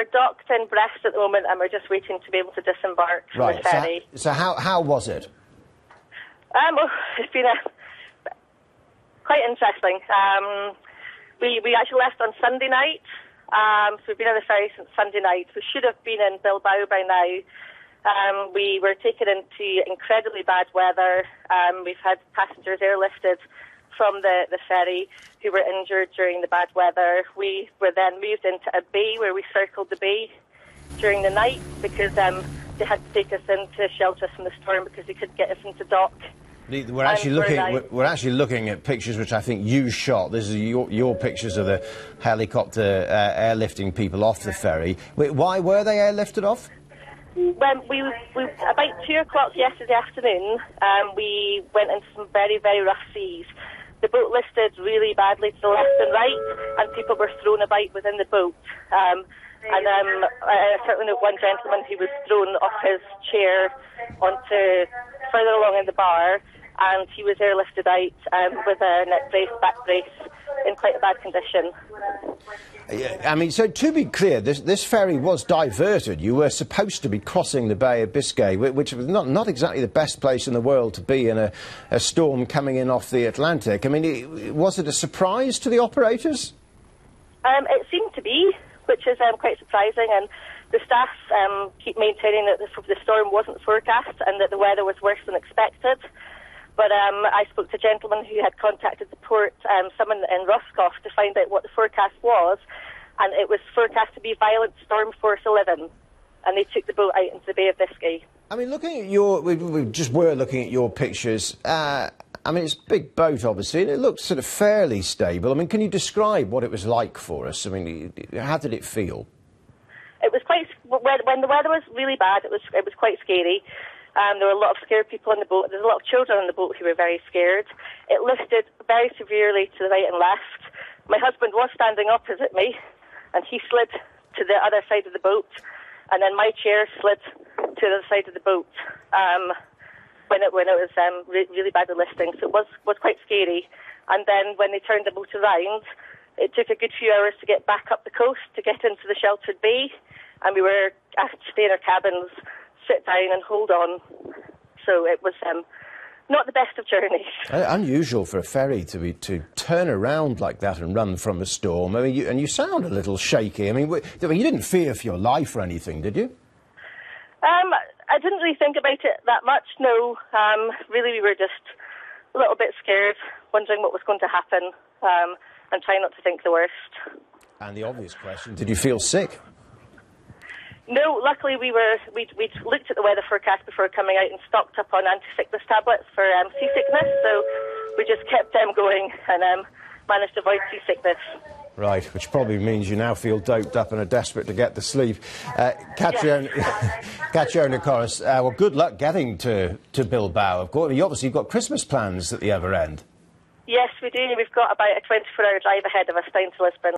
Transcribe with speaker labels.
Speaker 1: we're docked in Brest at the moment, and we're just waiting to be able to disembark from the ferry.
Speaker 2: So how was it?
Speaker 1: It's been quite interesting. We actually left on Sunday night, so we've been on the ferry since Sunday night. We should have been in Bilbao by now. We were taken into incredibly bad weather. We've had passengers airlifted from the ferry who were injured during the bad weather. We were then moved into a bay where we circled the bay during the night because they had to take us in to shelter us from the storm because they couldn't get us into dock.
Speaker 2: We're actually looking at pictures which I think you shot. This is your pictures of the helicopter airlifting people off the ferry. Why were they airlifted off?
Speaker 1: When we about 2 o'clock yesterday afternoon, we went into some very, very rough seas. The boat listed really badly to the left and right, and people were thrown about within the boat. I certainly know one gentleman who was thrown off his chair onto further along in the bar, and he was airlifted out with a neck brace, back brace, in quite a bad condition.
Speaker 2: I mean, so to be clear, this ferry was diverted. You were supposed to be crossing the Bay of Biscay, which was not exactly the best place in the world to be in a storm coming in off the Atlantic. I mean, was it a surprise to the operators?
Speaker 1: It seemed to be, which is quite surprising, and the staff keep maintaining that the storm wasn't forecast and that the weather was worse than expected. But I spoke to a gentleman who had contacted the port, someone in Roscoff, to find out what the forecast was, and it was forecast to be violent storm force 11, and they took the boat out into the Bay of Biscay. I mean,
Speaker 2: looking at we just were looking at your pictures. I mean, it's a big boat, obviously, and it looked sort of fairly stable. I mean, can you describe what it was like for us? I mean, how did it feel?
Speaker 1: It was quite, when the weather was really bad, it was quite scary. There were a lot of scared people on the boat. There's a lot of children on the boat who were very scared. It lifted very severely to the right and left. My husband was standing opposite me, and he slid to the other side of the boat, and then my chair slid to the other side of the boat when it was really badly lifting. So it was quite scary. And then when they turned the boat around, it took a good few hours to get back up the coast to get into the sheltered bay, and we were asked to stay in our cabins, sit down and hold on. So it was not the best of journeys.
Speaker 2: Unusual for a ferry to turn around like that and run from a storm. I mean, you sound a little shaky. I mean, you didn't fear for your life or anything, did you?
Speaker 1: I didn't really think about it that much, no. Really, we were just a little bit scared, wondering what was going to happen, and trying not to think the worst.
Speaker 2: And the obvious question, did you feel sick?
Speaker 1: No, luckily we'd looked at the weather forecast before coming out and stocked up on anti-sickness tablets for seasickness, so we just kept them going and managed to avoid seasickness.
Speaker 2: Right, which probably means you now feel doped up and are desperate to get to sleep. Catriona Koris, well, good luck getting to Bilbao. Of course, you've got Christmas plans at the other end.
Speaker 1: Yes, we do. We've got about a 24-hour drive ahead of us down to Lisbon.